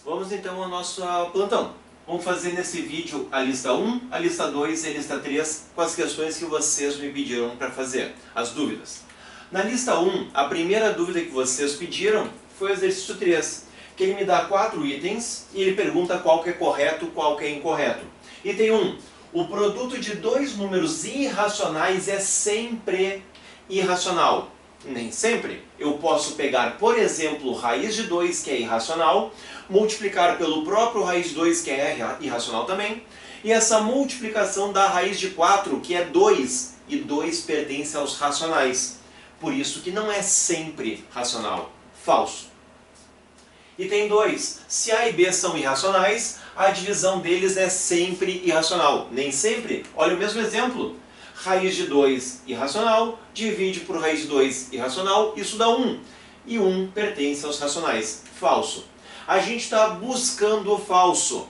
Vamos então ao nosso plantão. Vamos fazer nesse vídeo a lista 1, a lista 2 e a lista 3 com as questões que vocês me pediram para fazer, as dúvidas. Na lista 1, a primeira dúvida que vocês pediram foi o exercício 3, que ele me dá 4 itens e ele pergunta qual que é correto, qual que é incorreto. Item 1, o produto de dois números irracionais é sempre irracional. Nem sempre. Eu posso pegar, por exemplo, raiz de 2, que é irracional, multiplicar pelo próprio raiz de 2, que é irracional também, e essa multiplicação da raiz de 4, que é 2, e 2 pertence aos racionais. Por isso que não é sempre racional. Falso. Item 2. Se A e B são irracionais, a divisão deles é sempre irracional. Nem sempre. Olha o mesmo exemplo. Raiz de 2 irracional, divide por raiz de 2 irracional, isso dá 1. E 1 pertence aos racionais. Falso. A gente está buscando o falso.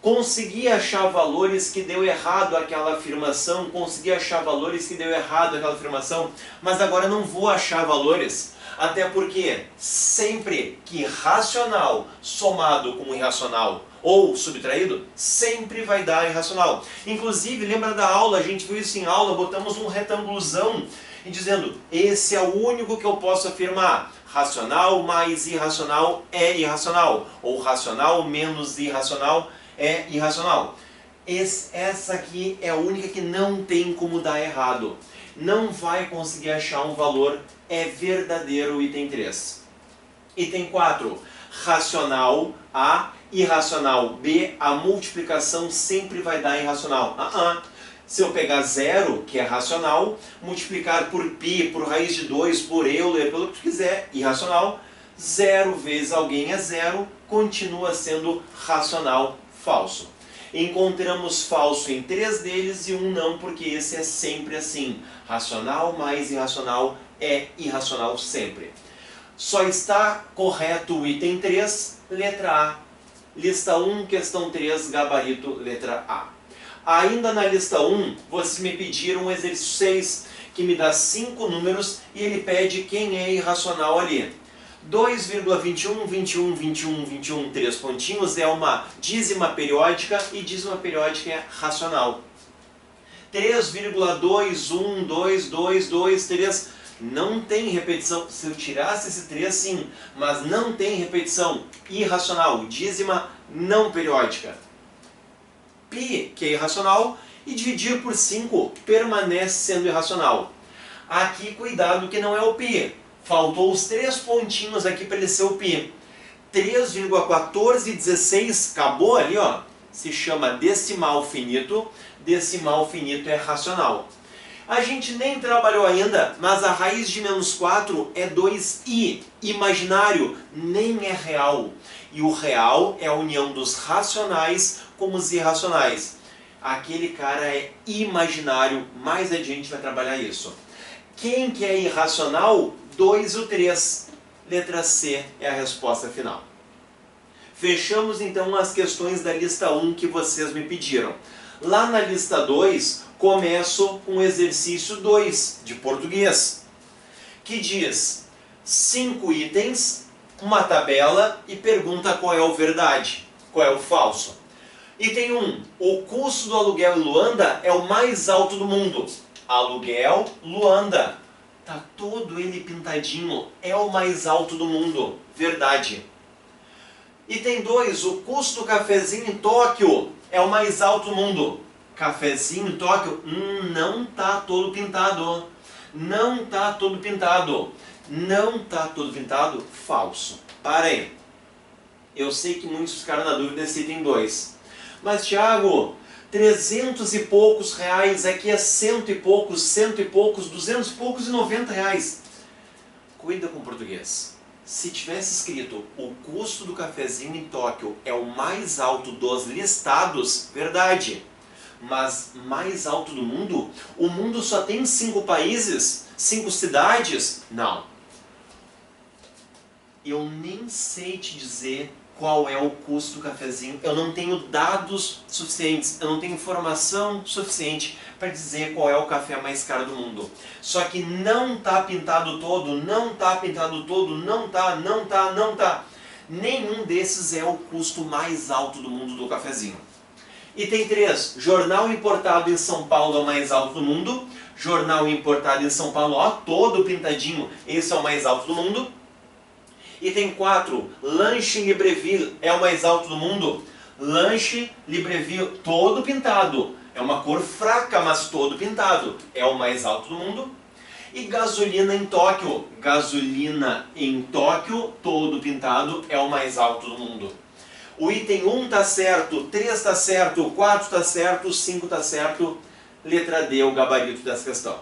Consegui achar valores que deu errado aquela afirmação, consegui achar valores que deu errado aquela afirmação, mas agora não vou achar valores. Até porque sempre que racional somado com irracional ou subtraído, sempre vai dar irracional. Inclusive, lembra da aula, a gente viu isso em aula, botamos um retângulozão e dizendo, esse é o único que eu posso afirmar. Racional mais irracional é irracional. Ou racional menos irracional é irracional. Essa aqui é a única que não tem como dar errado. Não vai conseguir achar um valor, é verdadeiro, item 3. Item 4, racional A, irracional B, a multiplicação sempre vai dar irracional. Se eu pegar 0, que é racional, multiplicar por π, por raiz de 2, por Euler, pelo que tu quiser, irracional, 0 vezes alguém é 0, continua sendo racional, falso. Encontramos falso em 3 deles e 1 não, porque esse é sempre assim. Racional mais irracional é irracional sempre. Só está correto o item 3, letra A. Lista 1, questão 3, gabarito, letra A. Ainda na lista 1, vocês me pediram o exercício 6, que me dá 5 números e ele pede quem é irracional ali. 2,21, 21, 21, 21, 3 pontinhos é uma dízima periódica e dízima periódica é racional. 3,21, 2, 2, 2, 3 não tem repetição. Se eu tirasse esse 3 sim, mas não tem repetição. Irracional, dízima não periódica. Π, que é irracional, e dividir por 5 permanece sendo irracional. Aqui cuidado que não é o π. Faltou os 3 pontinhos aqui para ele ser o π. 3,1416, acabou ali, ó, se chama decimal finito. Decimal finito é racional. A gente nem trabalhou ainda, mas a raiz de menos 4 é 2i, imaginário, nem é real. E o real é a união dos racionais com os irracionais. Aquele cara é imaginário, mais adiante vai trabalhar isso. Quem que é irracional? 2 e o 3. Letra C é a resposta final. Fechamos então as questões da lista 1 que vocês me pediram. Lá na lista 2, começo com o exercício 2 de português, que diz 5 itens, uma tabela e pergunta qual é o verdade, qual é o falso. Item 1, o custo do aluguel em Luanda é o mais alto do mundo. Aluguel, Luanda. Tá todo ele pintadinho, é o mais alto do mundo. Verdade. Item 2, o custo do cafezinho em Tóquio é o mais alto do mundo. Cafezinho em Tóquio, não tá todo pintado. Não tá todo pintado. Não tá todo pintado? Falso. Para aí. Eu sei que muitos ficaram na dúvida desse item 2. Mas, Thiago, 300 e poucos reais, aqui é 100 e poucos, 200 e poucos e 90 reais. Cuida com o português. Se tivesse escrito o custo do cafezinho em Tóquio é o mais alto dos listados, verdade. Mas mais alto do mundo? O mundo só tem 5 países? 5 cidades? Não. Eu nem sei te dizer qual é o custo do cafezinho. Eu não tenho dados suficientes, eu não tenho informação suficiente para dizer qual é o café mais caro do mundo. Só que não está pintado todo, não está pintado todo, não está. Nenhum desses é o custo mais alto do mundo do cafezinho. Item 3, jornal importado em São Paulo é o mais alto do mundo. Jornal importado em São Paulo, ó, todo pintadinho, esse é o mais alto do mundo. Item 4, lanche Libreville é o mais alto do mundo. Lanche Libreville, todo pintado. É uma cor fraca, mas todo pintado. É o mais alto do mundo. E gasolina em Tóquio. Gasolina em Tóquio, todo pintado, é o mais alto do mundo. O item 1 está certo, 3 está certo, 4 está certo, 5 está certo. Letra D é o gabarito dessa questão.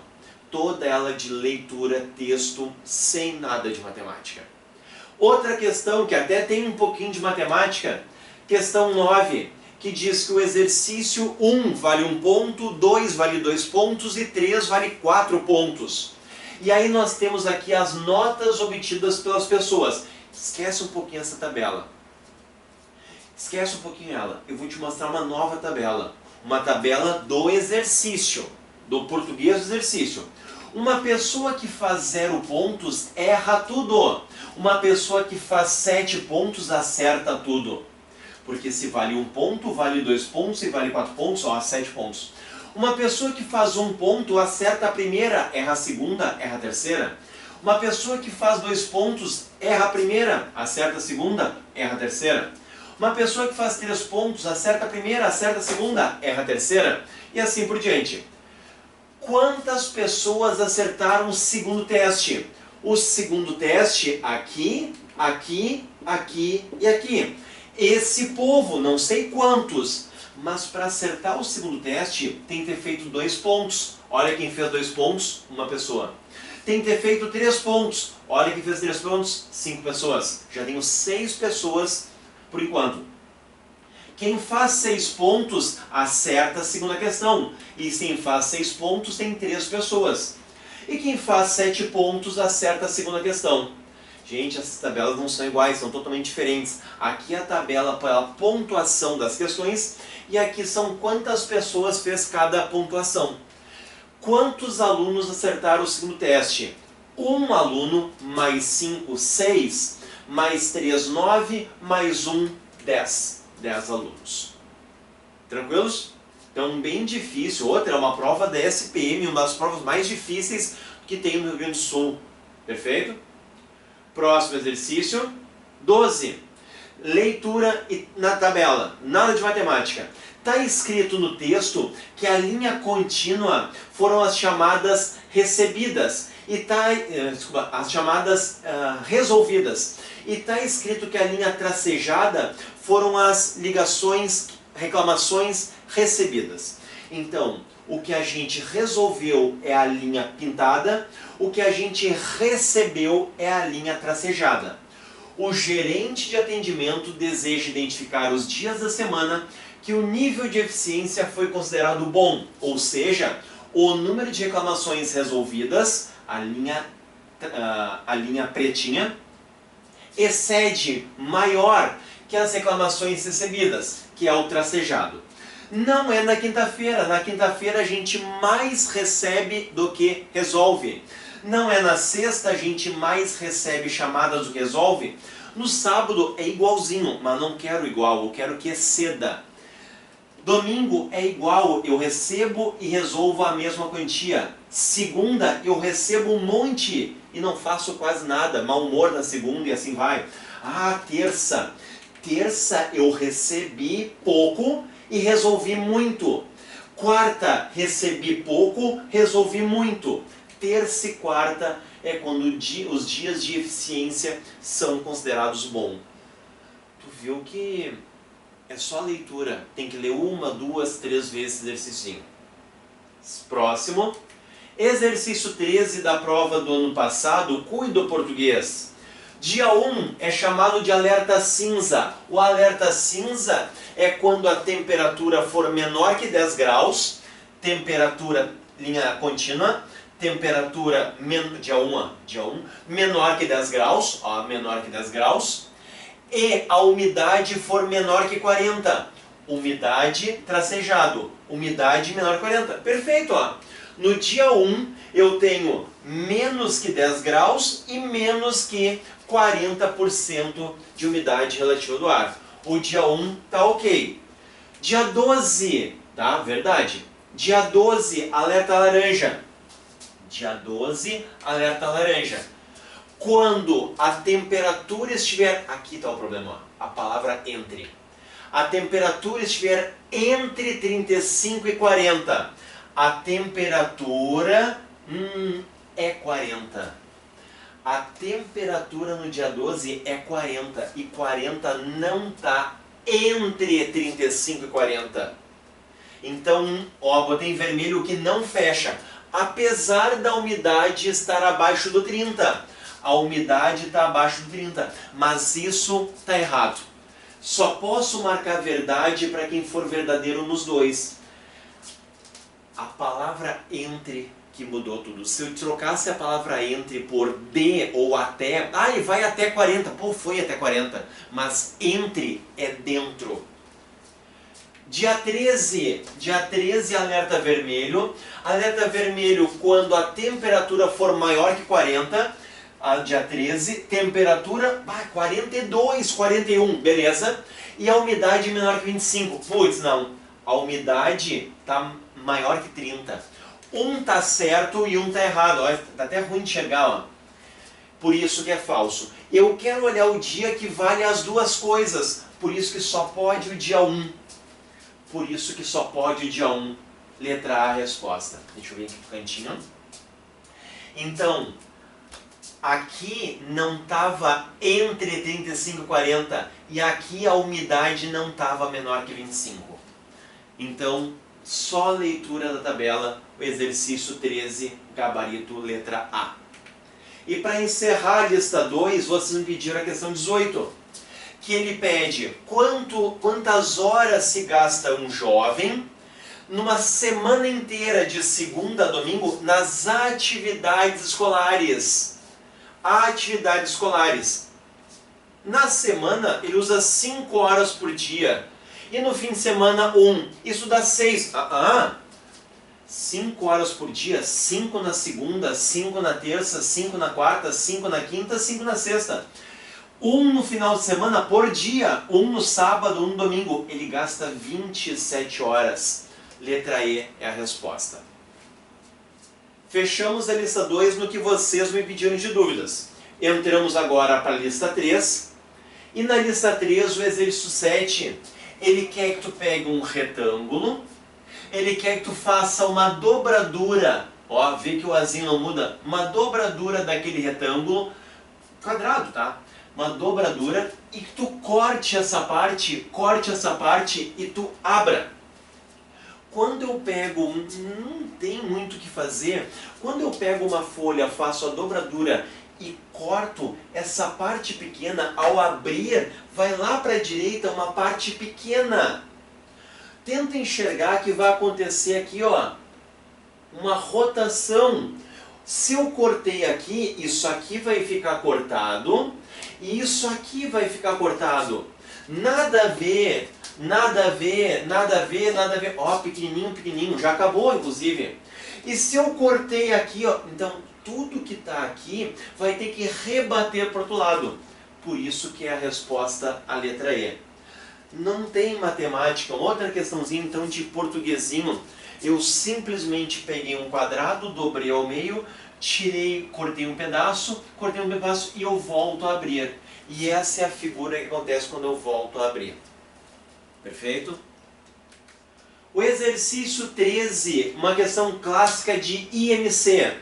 Toda ela de leitura, texto, sem nada de matemática. Outra questão que até tem um pouquinho de matemática, questão 9, que diz que o exercício 1 vale 1 ponto, 2 vale 2 pontos e 3 vale 4 pontos. E aí nós temos aqui as notas obtidas pelas pessoas. Esquece um pouquinho essa tabela. Esquece um pouquinho ela. Eu vou te mostrar uma nova tabela. Uma tabela do exercício. Do português do exercício. Uma pessoa que faz 0 pontos erra tudo. Uma pessoa que faz 7 pontos acerta tudo. Porque se vale 1 ponto, vale 2 pontos. Se vale 4 pontos, ó, 7 pontos. Uma pessoa que faz 1 ponto acerta a primeira, erra a segunda, erra a terceira. Uma pessoa que faz 2 pontos erra a primeira, acerta a segunda, erra a terceira. Uma pessoa que faz 3 pontos acerta a primeira, acerta a segunda, erra a terceira. E assim por diante. Quantas pessoas acertaram o segundo teste? O segundo teste aqui, aqui, aqui e aqui. Esse povo, não sei quantos, mas para acertar o segundo teste tem que ter feito 2 pontos. Olha quem fez 2 pontos, uma pessoa. Tem que ter feito 3 pontos. Olha quem fez 3 pontos, 5 pessoas. Já tenho 6 pessoas por enquanto. Quem faz 6 pontos acerta a segunda questão. E quem faz 6 pontos tem 3 pessoas. E quem faz 7 pontos acerta a segunda questão. Gente, essas tabelas não são iguais, são totalmente diferentes. Aqui é a tabela pela pontuação das questões e aqui são quantas pessoas fez cada pontuação. Quantos alunos acertaram o segundo teste? 1 aluno, mais 5, 6, mais 3, 9, mais 1, 10. 10 alunos. Tranquilos? Então, bem difícil. Outra é uma prova da SPM, uma das provas mais difíceis que tem no Rio Grande do Sul. Perfeito? Próximo exercício. 12. Leitura na tabela. Nada de matemática. Está escrito no texto que a linha contínua foram as chamadas recebidas. E as chamadas resolvidas. E está escrito que a linha tracejada foram as ligações, reclamações recebidas. Então, o que a gente resolveu é a linha pintada, o que a gente recebeu é a linha tracejada. O gerente de atendimento deseja identificar os dias da semana que o nível de eficiência foi considerado bom, ou seja, o número de reclamações resolvidas, a linha pretinha, excede maior que as reclamações recebidas, que é o tracejado. Não é na quinta-feira. Na quinta-feira a gente mais recebe do que resolve. Não é na sexta a gente mais recebe chamadas do que resolve. No sábado é igualzinho, mas não quero igual, eu quero que exceda. Domingo é igual, eu recebo e resolvo a mesma quantia. Segunda eu recebo um monte e não faço quase nada, mau humor na segunda e assim vai. Ah, terça. Terça eu recebi pouco e resolvi muito. Quarta, recebi pouco, resolvi muito. Terça e quarta é quando os dias de eficiência são considerados bons. Tu viu que é só leitura. Tem que ler 1, 2, 3 vezes esse exercício. Próximo. Exercício 13 da prova do ano passado, cuide do português. Dia 1 é chamado de alerta cinza. O alerta cinza é quando a temperatura for menor que 10 graus, temperatura linha contínua, temperatura dia 1, menor que 10 graus, ó, menor que 10 graus, e a umidade for menor que 40. Umidade tracejado, umidade menor que 40. Perfeito, ó. No dia 1, eu tenho menos que 10 graus e menos que 40% de umidade relativa do ar. O dia 1 tá ok. Dia 12, tá? Verdade. Dia 12, alerta laranja. Dia 12, alerta laranja. Quando a temperatura estiver... Aqui está o problema, ó, a palavra entre. A temperatura estiver entre 35 e 40. A temperatura é 40. A temperatura no dia 12 é 40. E 40 não está entre 35 e 40. Então, ó, botei em vermelho o que não fecha. Apesar da umidade estar abaixo do 30. A umidade está abaixo do 30. Mas isso está errado. Só posso marcar verdade para quem for verdadeiro nos dois. A palavra entre que mudou tudo. Se eu trocasse a palavra entre por de ou até, vai até 40. Pô, foi até 40. Mas entre é dentro. Dia 13, alerta vermelho. Alerta vermelho quando a temperatura for maior que 40. Dia 13, temperatura 42, 41, beleza. E a umidade menor que 25. Putz, não. A umidade está maior que 30. Um tá certo e um tá errado. Olha, tá até ruim de enxergar, ó. Por isso que é falso. Eu quero olhar o dia que vale as duas coisas. Por isso que só pode o dia 1. Por isso que só pode o dia 1. Letra A, a resposta. Deixa eu ver aqui no cantinho. Então, aqui não estava entre 35 e 40. E aqui a umidade não estava menor que 25. Então, só a leitura da tabela, o exercício 13, gabarito, letra A. E para encerrar a lista 2, vocês me pediram a questão 18. Que ele pede quantas horas se gasta um jovem numa semana inteira de segunda a domingo nas atividades escolares. Atividades escolares. Na semana ele usa 5 horas por dia. E no fim de semana 1. Isso dá 6. 5 horas por dia. 5 na segunda, 5 na terça, 5 na quarta, 5 na quinta, 5 na sexta. 1 no final de semana por dia. 1 no sábado, 1 no domingo. Ele gasta 27 horas. Letra E é a resposta. Fechamos a lista 2 no que vocês me pediram de dúvidas. Entramos agora para a lista 3. E na lista 3, o exercício 7, ele quer que tu pegue um retângulo, ele quer que tu faça uma dobradura, ó, vê que o azinho não muda, uma dobradura daquele retângulo, quadrado, tá? Uma dobradura, e que tu corte essa parte e tu abra. Quando eu pego, não tem muito o que fazer, quando eu pego uma folha, faço a dobradura e corto essa parte pequena, ao abrir, vai lá para a direita uma parte pequena. Tenta enxergar que vai acontecer aqui, ó, uma rotação. Se eu cortei aqui, isso aqui vai ficar cortado e isso aqui vai ficar cortado. Nada a ver, nada a ver, nada a ver, nada a ver. Ó, pequenininho, pequenininho, já acabou inclusive. E se eu cortei aqui, ó, então tudo que está aqui vai ter que rebater para o outro lado. Por isso que é a resposta a letra E. Não tem matemática. Outra questãozinha então de portuguesinho. Eu simplesmente peguei um quadrado, dobrei ao meio, tirei, cortei um pedaço e eu volto a abrir. E essa é a figura que acontece quando eu volto a abrir. Perfeito? O exercício 13, uma questão clássica de IMC.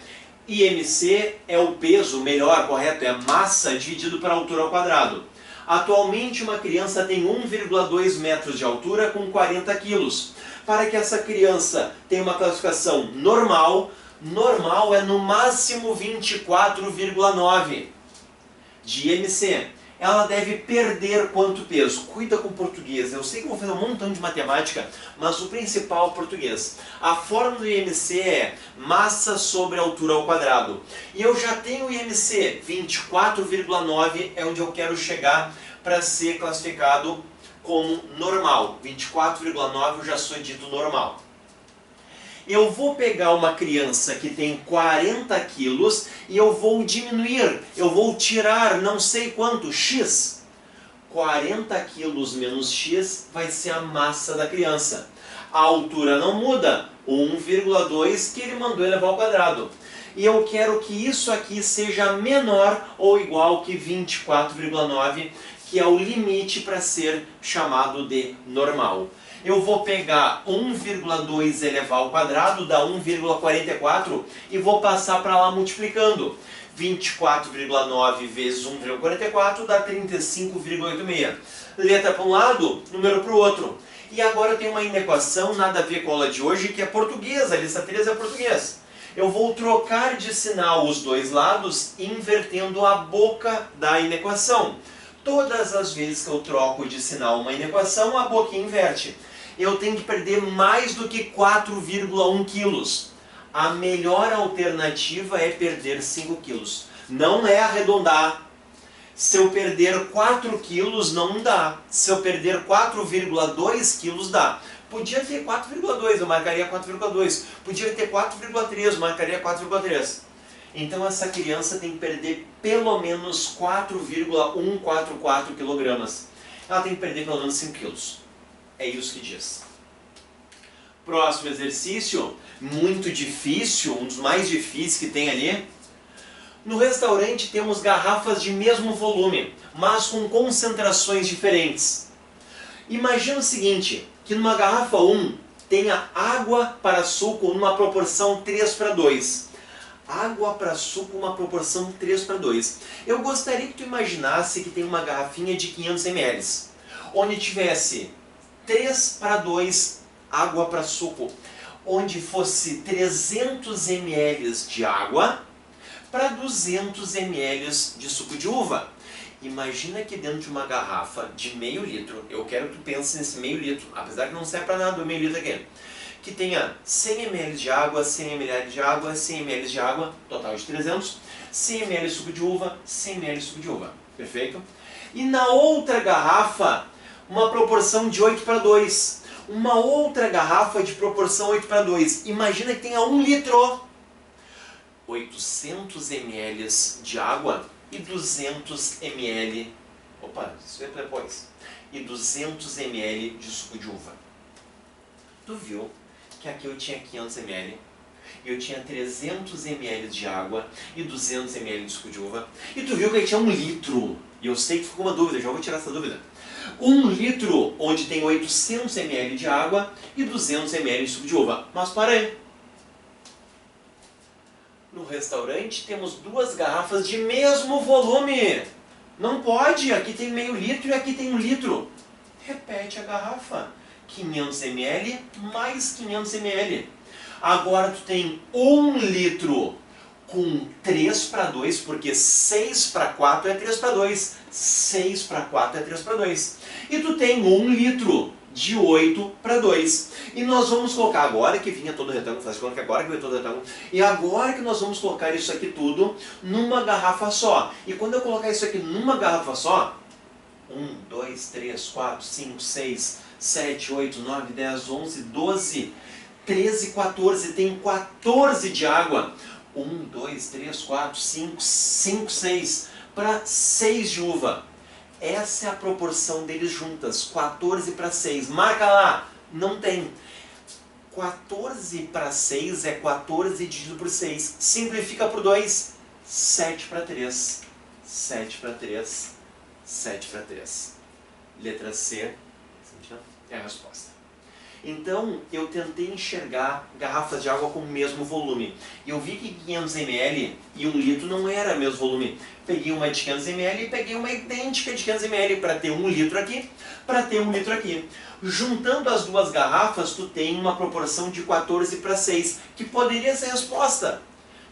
IMC é o peso, melhor, correto, é massa dividido pela altura ao quadrado. Atualmente uma criança tem 1,2 metros de altura com 40 quilos. Para que essa criança tenha uma classificação normal, normal é no máximo 24,9 de IMC. Ela deve perder quanto peso? Cuida com o português. Eu sei que eu vou fazer um montão de matemática, mas o principal é o português. A fórmula do IMC é massa sobre altura ao quadrado. E eu já tenho o IMC, 24,9 é onde eu quero chegar para ser classificado como normal. 24,9 eu já sou dito normal. Eu vou pegar uma criança que tem 40 quilos e eu vou diminuir, eu vou tirar não sei quanto, x. 40 quilos menos x vai ser a massa da criança. A altura não muda, 1,2 que ele mandou elevar ao quadrado. E eu quero que isso aqui seja menor ou igual que 24,9, que é o limite para ser chamado de normal. Eu vou pegar 1,2 elevar ao quadrado, dá 1,44, e vou passar para lá multiplicando. 24,9 vezes 1,44 dá 35,86. Letra para um lado, número para o outro. E agora eu tenho uma inequação, nada a ver com a aula de hoje, que é português, a lista 3 é português. Eu vou trocar de sinal os dois lados, invertendo a boca da inequação. Todas as vezes que eu troco de sinal uma inequação, a boca inverte. Eu tenho que perder mais do que 4,1 quilos. A melhor alternativa é perder 5 quilos. Não é arredondar. Se eu perder 4 quilos, não dá. Se eu perder 4,2 quilos, dá. Podia ter 4,2, eu marcaria 4,2. Podia ter 4,3, eu marcaria 4,3. Então essa criança tem que perder pelo menos 4,144 quilogramas. Ela tem que perder pelo menos 5 quilos. É isso que diz. Próximo exercício, muito difícil, um dos mais difíceis que tem ali. No restaurante temos garrafas de mesmo volume, mas com concentrações diferentes. Imagina o seguinte, que numa garrafa 1 tenha água para suco numa proporção 3:2. Água para suco uma proporção 3:2. Eu gostaria que tu imaginasse que tem uma garrafinha de 500 ml, onde tivesse 3:2 água para suco, onde fosse 300 ml de água para 200 ml de suco de uva. Imagina que dentro de uma garrafa de meio litro, eu quero que tu pense nesse meio litro, apesar que não serve para nada o meio litro aqui, que tenha 100 ml de água, 100 ml de água, 100 ml de água, total de 300, 100 ml de suco de uva, 100 ml de suco de uva, perfeito? E na outra garrafa, uma proporção de 8:2, uma outra garrafa de proporção 8:2, imagina que tenha 1 litro, 800 ml de água e 200 ml, opa, isso é depois, e 200 ml de suco de uva. Tu viu que aqui eu tinha 500 ml, eu tinha 300 ml de água e 200 ml de suco de uva, e tu viu que aqui tinha 1 litro, e eu sei que ficou uma dúvida, já vou tirar essa dúvida. 1 litro onde tem 800 ml de água e 200 ml de suco de uva, mas para aí. No restaurante temos 2 garrafas de mesmo volume. Não pode, aqui tem meio litro e aqui tem 1 litro. Repete a garrafa. 500 ml mais 500 ml. Agora tu tem 1 litro com 3:2, porque 6:4 é 3:2. 6:4 é 3:2. E tu tem 1 litro de 8:2. E nós vamos colocar agora que vinha todo o retângulo, faz conta que agora que veio todo o retângulo, e agora que nós vamos colocar isso aqui tudo numa garrafa só. E quando eu colocar isso aqui numa garrafa só, 1, 2, 3, 4, 5, 6, 7, 8, 9, 10, 11, 12, 13, 14, tem 14 de água. 1, 2, 3, 4, 5, 6, para 6 de uva. Essa é a proporção deles juntas, 14:6. Marca lá, não tem. 14:6 é 14 dividido por 6. Simplifica por 2, 7:3. 7:3, 7:3. Letra C é a resposta. Então, eu tentei enxergar garrafas de água com o mesmo volume. E eu vi que 500 ml e 1 litro não era o mesmo volume. Peguei uma de 500 ml e peguei uma idêntica de 500 ml para ter 1 litro aqui, para ter 1 litro aqui. Juntando as duas garrafas, tu tem uma proporção de 14:6, que poderia ser a resposta.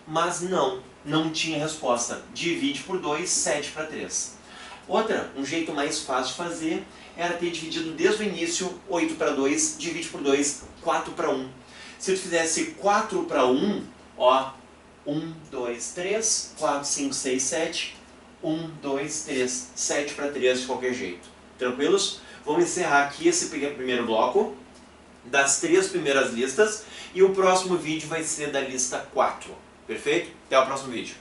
Mas não tinha resposta. Divide por 2, 7:3. Outra, um jeito mais fácil de fazer, era ter dividido desde o início 8:2, divide por 2, 4:1. Se tu fizesse 4:1, ó, 1, 2, 3, 4, 5, 6, 7, 1, 2, 3, 7:3 de qualquer jeito. Tranquilos? Vamos encerrar aqui esse primeiro bloco. das 3 primeiras listas e o próximo vídeo vai ser da lista 4. Perfeito? Até o próximo vídeo.